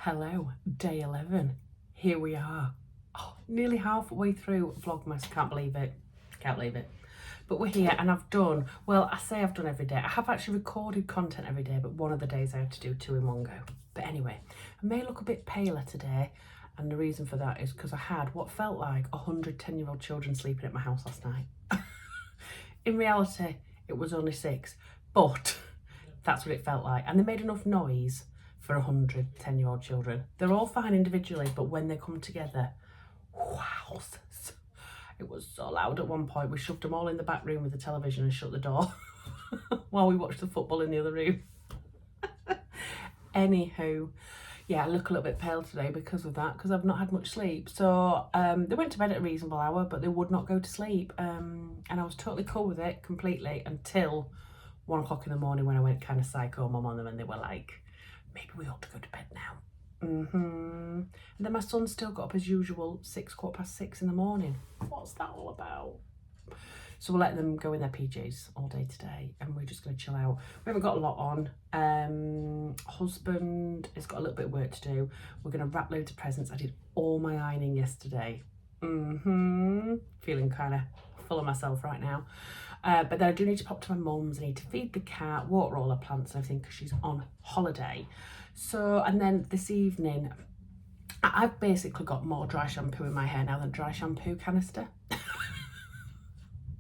Hello, day 11. Here we are. Oh, nearly halfway through Vlogmas. Can't believe it. Can't believe it. But we're here and I've done, well, I say I've done every day. I have actually recorded content every day, but one of the days I had to do 2 in one go. But anyway, I may look a bit paler today. And the reason for that is because I had what felt like 100 10-year-old children sleeping at my house last night. In reality, it was only 6, but that's what it felt like. And they made enough noise for 100 10-year-old children. They're all fine individually, but when they come together, wow, it was so loud at one point. We shoved them all in the back room with the television and shut the door while we watched the football in the other room. Anywho, yeah, I look a little bit pale today because of that, because I've not had much sleep. So they went to bed at a reasonable hour, but they would not go to sleep. And I was totally cool with it completely until 1 o'clock in the morning when I went kind of psycho mum on them and they were like, maybe we ought to go to bed now. And then my son still got up as usual, 6:15 in the morning. What's that all about? So we'll let them go in their PJs all day today and we're just going to chill out. We haven't got a lot on. Husband has got a little bit of work to do. We're going to wrap loads of presents. I did all my ironing yesterday. Feeling kind of full of myself right now. But then I do need to pop to my mum's. I need to feed the cat, water all her plants and everything because she's on holiday. So, and then this evening, I've basically got more dry shampoo in my hair now than dry shampoo canister.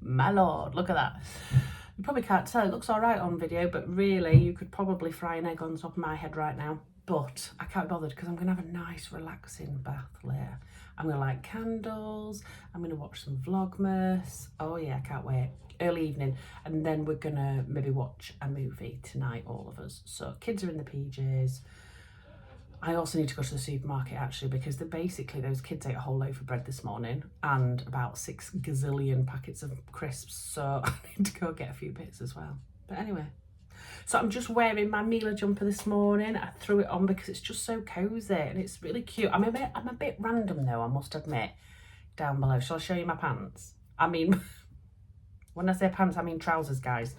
My lord, look at that. You probably can't tell, it looks all right on video, but really you could probably fry an egg on top of my head right now. But I can't be bothered because I'm going to have a nice relaxing bath later. I'm going to light candles, I'm going to watch some Vlogmas. Oh yeah, I can't wait. Early evening, and then we're going to maybe watch a movie tonight, all of us. So kids are in the PJs. I also need to go to the supermarket actually because those kids ate a whole loaf of bread this morning and about 6 gazillion packets of crisps. So I need to go get a few bits as well. But anyway, so I'm just wearing my Mila jumper this morning. I threw it on because it's just so cozy and it's really cute. I'm a bit random though, I must admit, down below. Shall I show you my pants? I mean, when I say pants, I mean trousers, guys.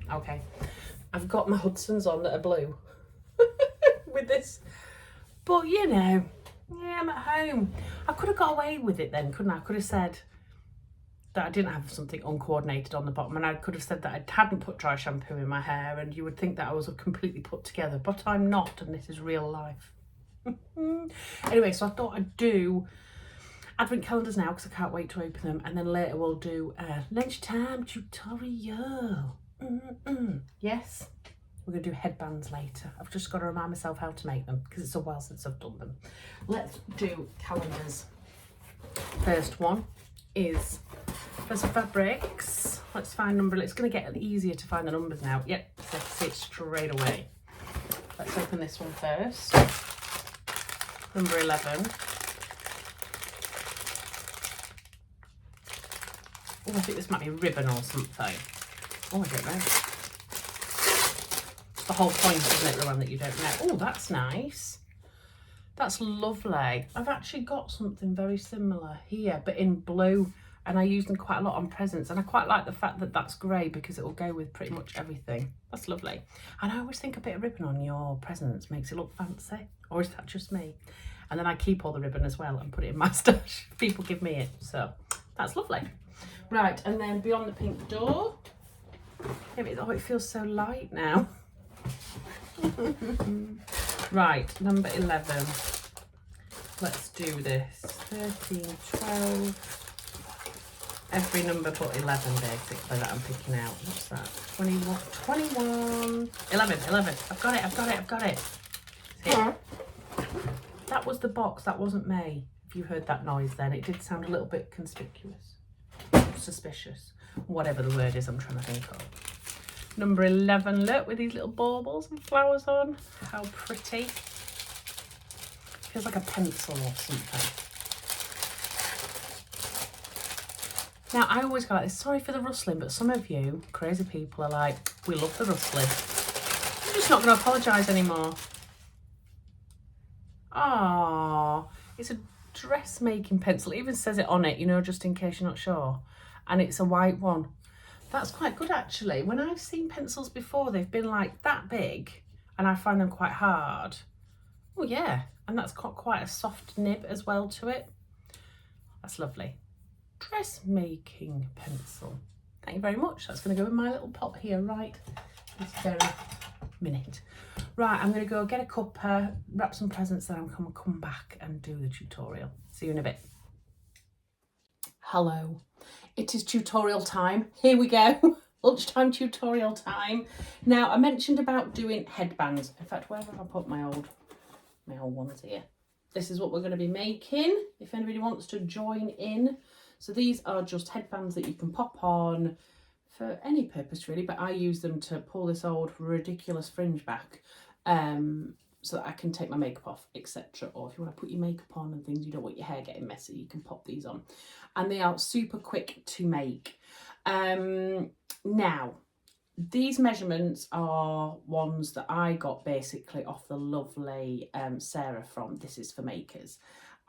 Okay. I've got my Hudson's on that are blue. With this, but you know, yeah, I'm at home. I could have got away with it then, couldn't I? I could have said that I didn't have something uncoordinated on the bottom, and I could have said that I hadn't put dry shampoo in my hair, and you would think that I was completely put together, but I'm not, and this is real life. Anyway, so I thought I'd do advent calendars now because I can't wait to open them, and then later we'll do a lunchtime tutorial. Yes. We're going to do headbands later. I've just got to remind myself how to make them because it's a while since I've done them. Let's do calendars. First one is for some fabrics. Let's find number. It's going to get easier to find the numbers now. Yep, so I can see it straight away. Let's open this one first. Number 11. Oh, I think this might be ribbon or something. Oh, I don't know. The whole point, isn't it, Ruan, that you don't know? Oh, that's nice. That's lovely. I've actually got something very similar here, but in blue, and I use them quite a lot on presents, and I quite like the fact that that's grey because it will go with pretty much everything. That's lovely. And I always think a bit of ribbon on your presents makes it look fancy, or is that just me? And then I keep all the ribbon as well and put it in my stash. People give me it, so that's lovely. Right, and then beyond the pink door. Oh, it feels so light now. Right, number 11. Let's do this. 13, 12. Every number but 11 basically that I'm picking out. What's that? 21, 11. I've got it. See? That was the box, that wasn't me. If you heard that noise then, it did sound a little bit conspicuous. Suspicious. Whatever the word is I'm trying to think of. Number 11, look, with these little baubles and flowers on. How pretty. Feels like a pencil or something. Now, I always go like this, sorry for the rustling, but some of you crazy people are like, we love the rustling. I'm just not going to apologise anymore. Ah, it's a dressmaking pencil. It even says it on it, you know, just in case you're not sure. And it's a white one. That's quite good actually. When I've seen pencils before, they've been like that big and I find them quite hard. Oh yeah, and that's got quite a soft nib as well to it. That's lovely. Dressmaking pencil. Thank you very much. That's going to go in my little pot here right this very minute. Right, I'm going to go get a cuppa, wrap some presents, then I'm going to come back and do the tutorial. See you in a bit. Hello, it is tutorial time. Here we go. Lunchtime tutorial time. Now, I mentioned about doing headbands. In fact, where have I put my old ones here? This is what we're going to be making, if anybody wants to join in. So these are just headbands that you can pop on for any purpose really, but I use them to pull this old ridiculous fringe back so that I can take my makeup off, etc. Or if you want to put your makeup on and things, you don't want your hair getting messy, you can pop these on. And they are super quick to make. Now, these measurements are ones that I got basically off the lovely Sarah from This Is For Makers.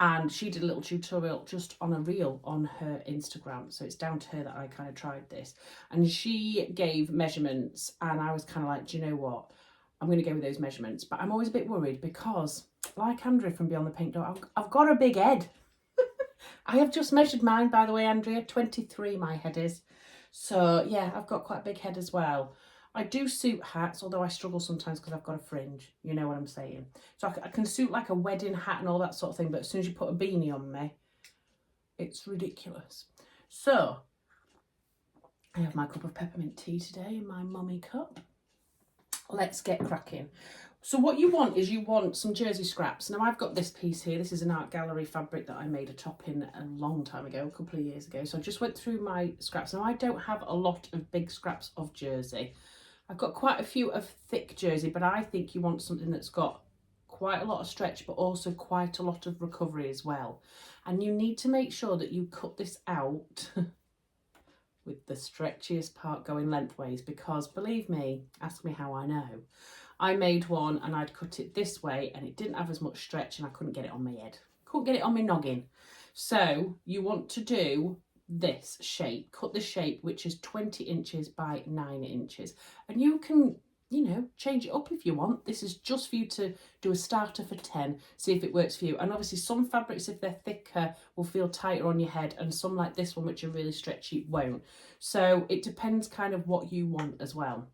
And she did a little tutorial just on a reel on her Instagram. So it's down to her that I kind of tried this. And she gave measurements and I was kind of like, do you know what? I'm going to go with those measurements. But I'm always a bit worried because, like Andrea from Beyond the Pink Dot, I've got a big head. I have just measured mine, by the way, Andrea. 23 my head is. So yeah, I've got quite a big head as well. I do suit hats, although I struggle sometimes because I've got a fringe. You know what I'm saying. So I can suit like a wedding hat and all that sort of thing. But as soon as you put a beanie on me, it's ridiculous. So I have my cup of peppermint tea today in my mummy cup. Let's get cracking. So what you want is you want some jersey scraps. Now I've got this piece here. This is an art gallery fabric that I made a top in a long time ago, a couple of years ago. So I just went through my scraps. Now I don't have a lot of big scraps of jersey. I've got quite a few of thick jersey, but I think you want something that's got quite a lot of stretch, but also quite a lot of recovery as well. And you need to make sure that you cut this out with the stretchiest part going lengthways, because believe me, ask me how I know. I made one and I'd cut it this way and it didn't have as much stretch and I couldn't get it on my head. Couldn't get it on my noggin. So you want to do this shape, cut the shape, which is 20 inches by 9 inches. And you can, you know, change it up if you want. This is just for you to do a starter for 10, see if it works for you. And obviously some fabrics, if they're thicker, will feel tighter on your head, and some like this one, which are really stretchy, won't. So it depends kind of what you want as well.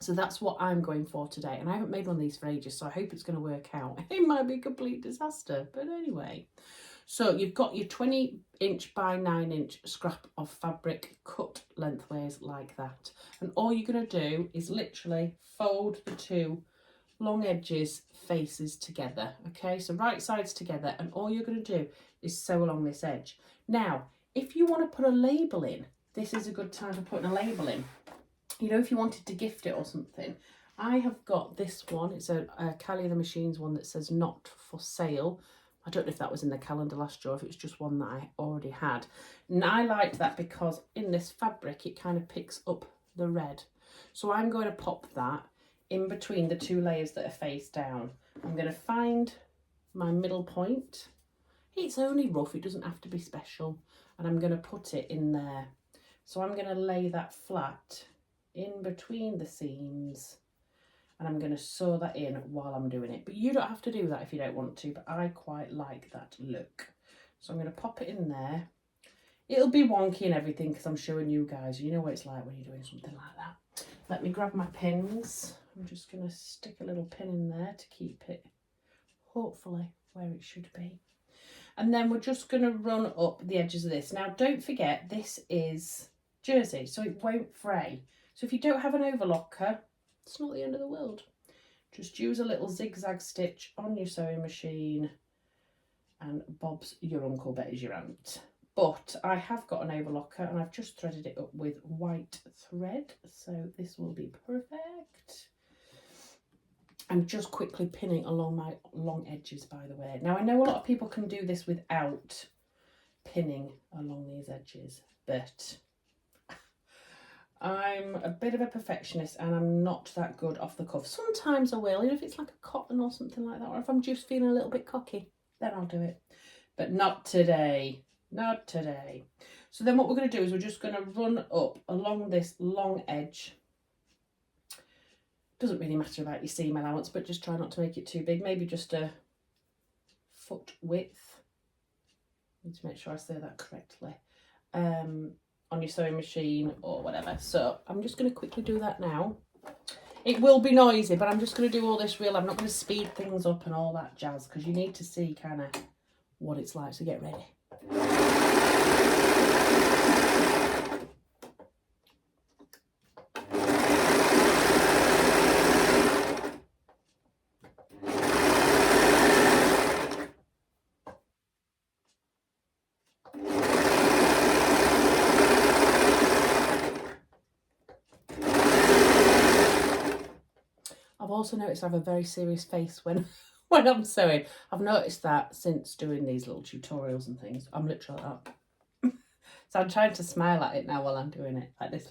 So that's what I'm going for today. And I haven't made one of these for ages, so I hope it's going to work out. It might be a complete disaster, but anyway. So you've got your 20 inch by 9 inch scrap of fabric cut lengthways like that. And all you're going to do is literally fold the two long edges faces together. Okay, so right sides together, and all you're going to do is sew along this edge. Now, if you want to put a label in, this is a good time for putting a label in. You know, if you wanted to gift it or something, I have got this one. It's a Callie of the Machines one that says not for sale. I don't know if that was in the calendar last year or if it was just one that I already had. And I liked that because in this fabric, it kind of picks up the red. So I'm going to pop that in between the two layers that are face down. I'm going to find my middle point. It's only rough, it doesn't have to be special. And I'm going to put it in there. So I'm going to lay that flat in between the seams, and I'm going to sew that in while I'm doing it. But you don't have to do that if you don't want to, but I quite like that look. So I'm going to pop it in there. It'll be wonky and everything because I'm showing you guys. You know what it's like when you're doing something like that. Let me grab my pins. I'm just going to stick a little pin in there to keep it, hopefully, where it should be. And then we're just going to run up the edges of this. Now, don't forget, this is jersey, so it won't fray. So if you don't have an overlocker, it's not the end of the world. Just use a little zigzag stitch on your sewing machine and Bob's your uncle, Betty's your aunt. But I have got an overlocker and I've just threaded it up with white thread, so this will be perfect. I'm just quickly pinning along my long edges, by the way. Now I know a lot of people can do this without pinning along these edges, but I'm a bit of a perfectionist and I'm not that good off the cuff. Sometimes I will, you know, if it's like a cotton or something like that, or if I'm just feeling a little bit cocky, then I'll do it. But not today, not today. So then what we're going to do is we're just going to run up along this long edge Doesn't really matter about your seam allowance, but just try not to make it too big. Maybe just a foot width. Need to make sure I say that correctly. On your sewing machine or whatever. So I'm just going to quickly do that now. It will be noisy, but I'm just going to do all this real. I'm not going to speed things up and all that jazz, because you need to see kind of what it's like. So get ready. I've also noticed I have a very serious face when I'm sewing. I've noticed that since doing these little tutorials and things. I'm literally like that. So I'm trying to smile at it now while I'm doing it, like this.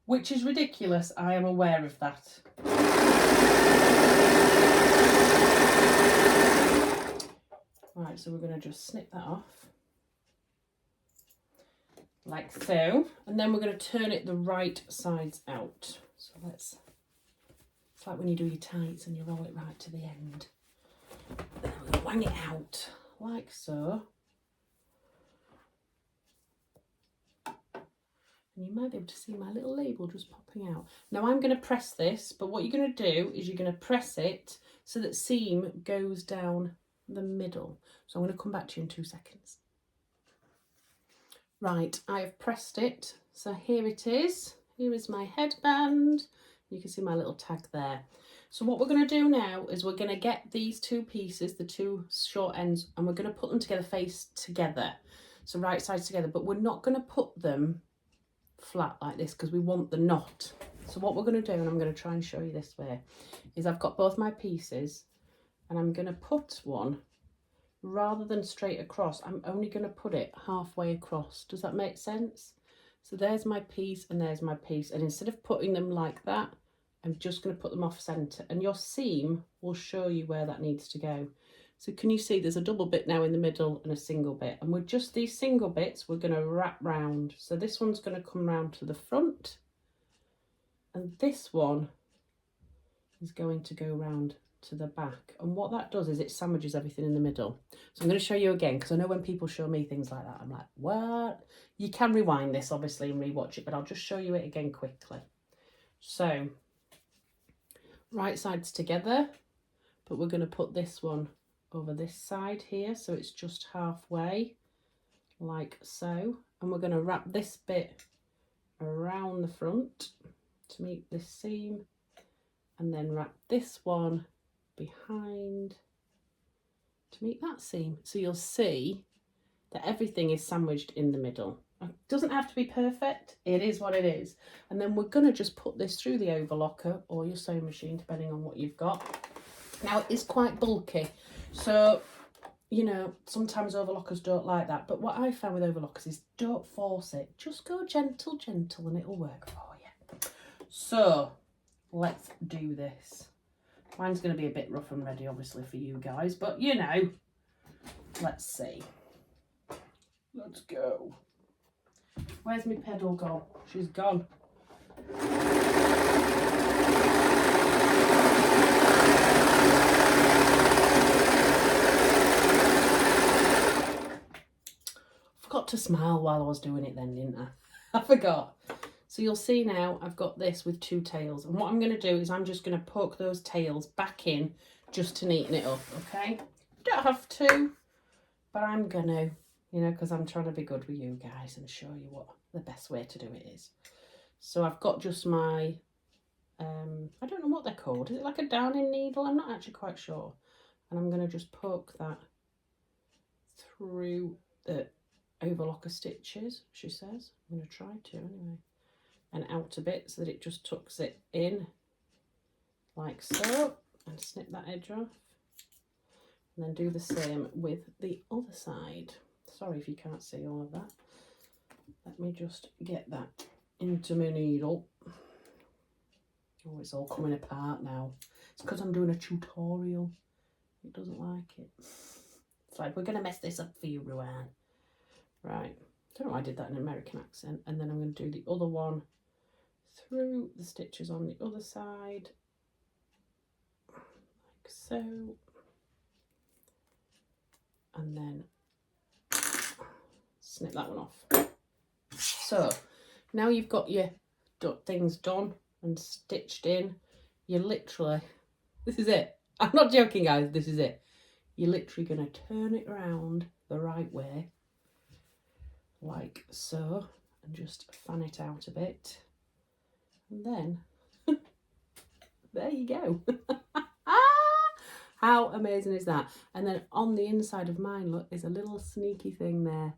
Which is ridiculous, I am aware of that. Right, so we're going to just snip that off. Like so, and then we're going to turn it the right sides out. So it's like when you do your tights and you roll it right to the end. Then we're going to wang it out like so. And you might be able to see my little label just popping out. Now I'm going to press this, but what you're going to do is you're going to press it so that seam goes down the middle. So I'm going to come back to you in 2 seconds. Right, I have pressed it. So here it is. Here is my headband. You can see my little tag there. So what we're going to do now is we're going to get these two pieces, the two short ends, and we're going to put them together, face together. So right sides together, but we're not going to put them flat like this because we want the knot. So what we're going to do, and I'm going to try and show you this way, is I've got both my pieces and I'm going to put one, rather than straight across, I'm only going to put it halfway across. Does that make sense? So there's my piece and there's my piece, and instead of putting them like that, I'm just going to put them off centre, and your seam will show you where that needs to go. So can you see there's a double bit now in the middle and a single bit, and with just these single bits we're going to wrap round. So this one's going to come round to the front and this one is going to go round to the back, and what that does is it sandwiches everything in the middle. So I'm going to show you again, because I know when people show me things like that I'm like, what? You can rewind this obviously and rewatch it, but I'll just show you it again quickly. So right sides together, but we're going to put this one over this side here so it's just halfway, like so, and we're going to wrap this bit around the front to meet this seam, and then wrap this one behind to meet that seam. So you'll see that everything is sandwiched in the middle. It doesn't have to be perfect, it is what it is. And then we're going to just put this through the overlocker or your sewing machine, depending on what you've got. Now it is quite bulky, so you know sometimes overlockers don't like that, but what I found with overlockers is don't force it, just go gentle and it'll work for you. So let's do this. Mine's going to be a bit rough and ready obviously for you guys, but you know, let's see. Let's go. Where's my pedal gone? She's gone. Forgot to smile while I was doing it then, didn't I? I forgot. So you'll see now I've got this with two tails, and what I'm going to do is I'm just going to poke those tails back in just to neaten it up, okay? Don't have to, but I'm going to, you know, because I'm trying to be good with you guys and show you what the best way to do it is. So I've got just my, I don't know what they're called. Is it like a darning needle? I'm not actually quite sure. And I'm going to just poke that through the overlocker stitches, she says. I'm going to try to anyway. And out a bit so that it just tucks it in like so, and snip that edge off, and then do the same with the other side. Sorry if you can't see all of that. Let me just get that into my needle. Oh, it's all coming apart now. It's because I'm doing a tutorial. It doesn't like it. It's like, we're going to mess this up for you, Ruan. Right. I don't know why I did that in an American accent. And then I'm going to do the other one through the stitches on the other side, like so, and then snip that one off. So now you've got your things done and stitched in, you're literally, this is it. I'm not joking, guys, this is it. You're literally going to turn it around the right way, like so, and just fan it out a bit. And then, there you go. How amazing is that? And then on the inside of mine, look, is a little sneaky thing there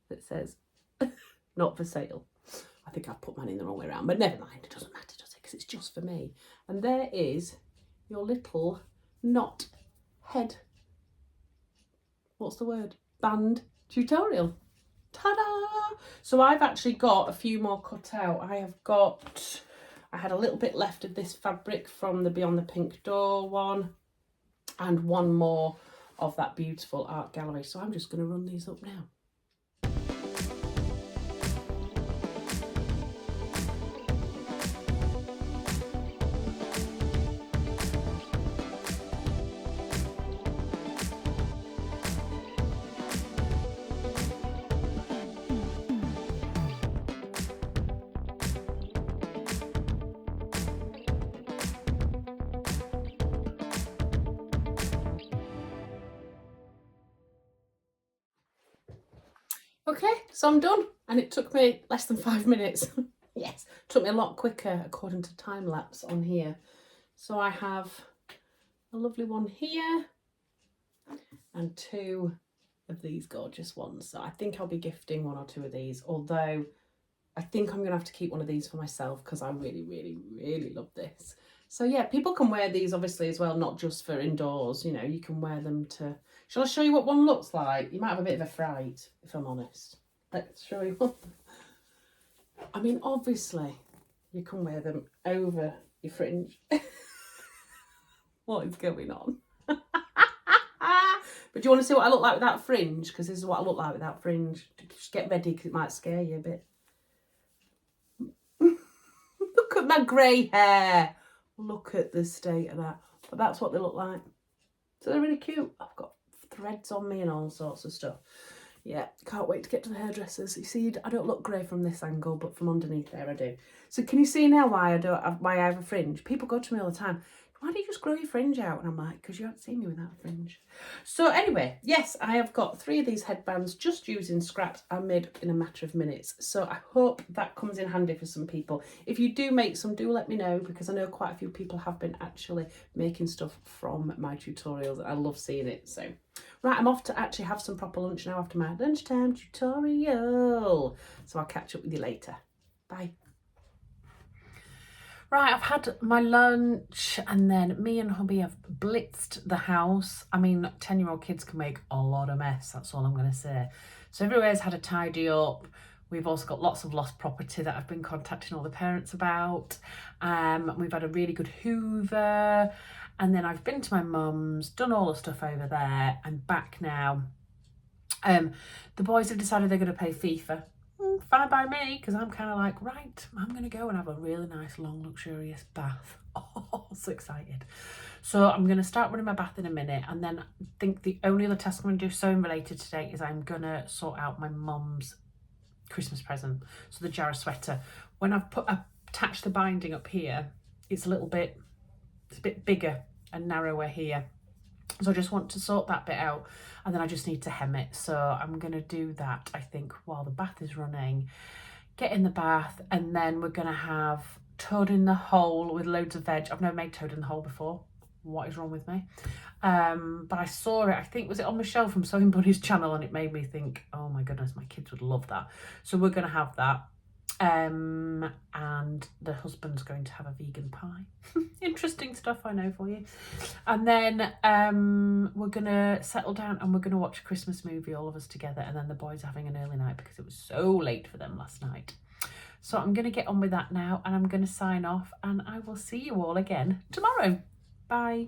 that says, not for sale. I think I've put mine in the wrong way around, but never mind, it doesn't matter, does it? Because it's just for me. And there is your little knot head, what's the word? Band tutorial. Ta-da! So I've actually got a few more cut out. I had a little bit left of this fabric from the Beyond the Pink Door one, and one more of that beautiful art gallery. So I'm just going to run these up now. Okay, so I'm done, and it took me less than 5 minutes. Yes, took me a lot quicker according to time lapse on here. So I have a lovely one here and 2 of these gorgeous ones. So I think I'll be gifting 1 or 2 of these, although I think I'm gonna have to keep one of these for myself because I really, really, really love this. So yeah, people can wear these obviously as well, not just for indoors, you know, you can wear them to... Shall I show you what one looks like? You might have a bit of a fright, if I'm honest. Let's show you one. I mean, obviously, you can wear them over your fringe. What is going on? But do you want to see what I look like without fringe? Because this is what I look like without fringe. Just get ready because it might scare you a bit. Look at my grey hair. Look at the state of that. But that's what they look like. So they're really cute. I've got threads on me and all sorts of stuff. Yeah, can't wait to get to the hairdressers. You see, I don't look grey from this angle, but from underneath there I do. So can you see now why I have a fringe? People go to me all the time, why do you just grow your fringe out? And I'm like, because you haven't seen me without a fringe. So anyway, yes, I have got 3 of these headbands just using scraps I made in a matter of minutes. So I hope that comes in handy for some people. If you do make some, do let me know, because I know quite a few people have been actually making stuff from my tutorials. I love seeing it. So right, I'm off to actually have some proper lunch now after my lunchtime tutorial. So I'll catch up with you later. Bye. Right, I've had my lunch and then me and hubby have blitzed the house. I mean, 10-year-old kids can make a lot of mess, that's all I'm going to say. So everywhere's had a tidy up. We've also got lots of lost property that I've been contacting all the parents about. We've had a really good hoover. And then I've been to my mum's, done all the stuff over there. I'm back now. The boys have decided they're going to play FIFA. Fine by me, because I'm kind of like, right, I'm going to go and have a really nice, long, luxurious bath. Oh, so excited. So I'm going to start running my bath in a minute, and then I think the only other task I'm going to do sewing related today is I'm going to sort out my mum's Christmas present. So the Jarrah sweater. When I've attached the binding up here, it's a bit bigger and narrower here. So I just want to sort that bit out, and then I just need to hem it. So I'm going to do that, I think, while the bath is running. Get in the bath, and then we're going to have toad in the hole with loads of veg. I've never made toad in the hole before. What is wrong with me? But I saw it, I think, was it on Michelle from Sewing Bunny's channel, and it made me think, oh my goodness, my kids would love that. So we're going to have that. And the husband's going to have a vegan pie. Interesting stuff, I know, for you. And then we're gonna settle down and we're gonna watch a Christmas movie, all of us together, and then the boys are having an early night because it was so late for them last night. So I'm gonna get on with that now, and I'm gonna sign off, and I will see you all again tomorrow. Bye.